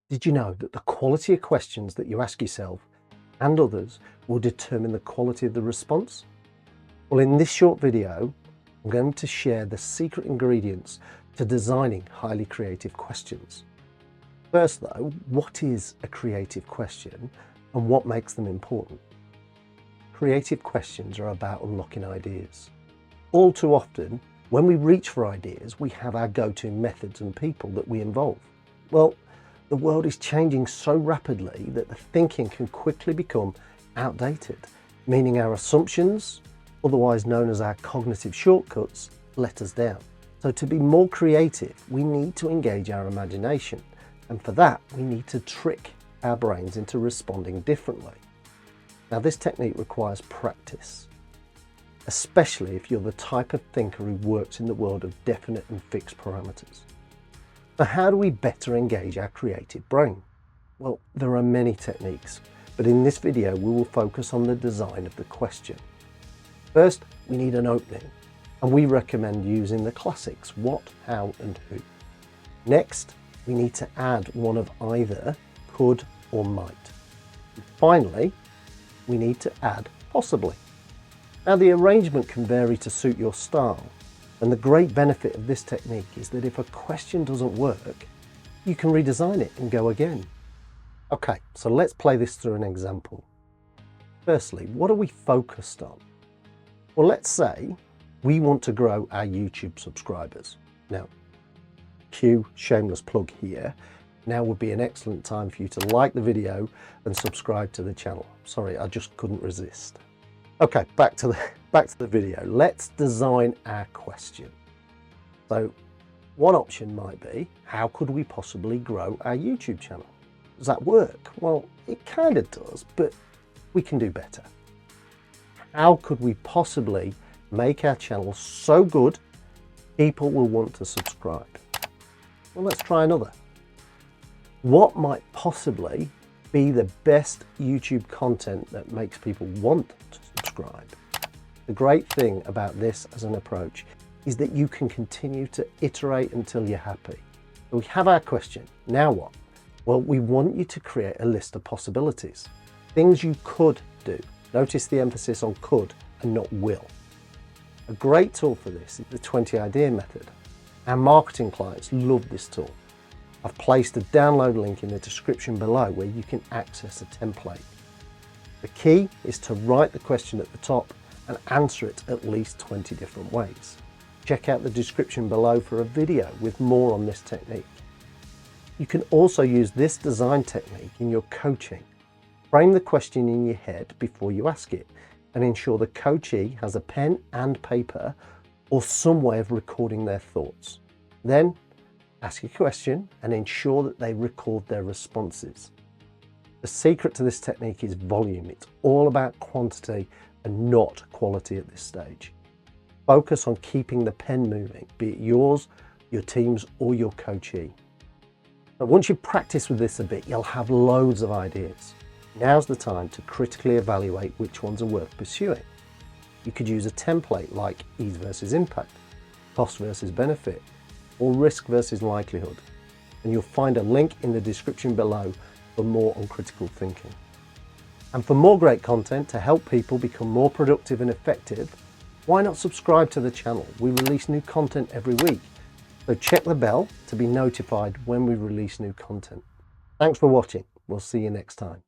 Did you know that the quality of questions that you ask yourself and others will determine the quality of the response? Well, in this short video, I'm going to share the secret ingredients to designing highly creative questions. First though, what is a creative question and what makes them important? Creative questions are about unlocking ideas. All too often, when we reach for ideas, we have our go-to methods and people that we involve. Well, the world is changing so rapidly that the thinking can quickly become outdated, meaning our assumptions, otherwise known as our cognitive shortcuts, let us down. So to be more creative, we need to engage our imagination. And for that, we need to trick our brains into responding differently. Now, this technique requires practice, especially if you're the type of thinker who works in the world of definite and fixed parameters. So how do we better engage our creative brain? Well, there are many techniques, but in this video, we will focus on the design of the question. First, we need an opening, and we recommend using the classics, what, how, and who. Next, we need to add one of either could or might. And finally, we need to add possibly. Now, the arrangement can vary to suit your style, and the great benefit of this technique is that if a question doesn't work, you can redesign it and go again. Okay, so let's play this through an example. Firstly, what are we focused on? Well, let's say we want to grow our YouTube subscribers. Now, cue shameless plug here. Now would be an excellent time for you to like the video and subscribe to the channel. Sorry, I just couldn't resist. Okay, back to the video. Let's design our question. So one option might be, how could we possibly grow our YouTube channel? Does that work? Well, it kind of does, but we can do better. How could we possibly make our channel so good people will want to subscribe? Well, let's try another. What might possibly be the best YouTube content that makes people want to subscribe? The great thing about this as an approach is that you can continue to iterate until you're happy. So we have our question. Now what? Well, we want you to create a list of possibilities, things you could do. Notice the emphasis on could and not will. A great tool for this is the 20 idea method. Our marketing clients love this tool. I've placed a download link in the description below where you can access a template. The key is to write the question at the top and answer it at least 20 different ways. Check out the description below for a video with more on this technique. You can also use this design technique in your coaching. Frame the question in your head before you ask it and ensure the coachee has a pen and paper or some way of recording their thoughts. Then ask a question and ensure that they record their responses. The secret to this technique is volume. It's all about quantity and not quality at this stage. Focus on keeping the pen moving, be it yours, your team's, or your coachee. But once you've practiced with this a bit, you'll have loads of ideas. Now's the time to critically evaluate which ones are worth pursuing. You could use a template like ease versus impact, cost versus benefit, or risk versus likelihood. And you'll find a link in the description below for more on critical thinking. And for more great content to help people become more productive and effective, why not subscribe to the channel? We release new content every week. So check the bell to be notified when we release new content. Thanks for watching. We'll see you next time.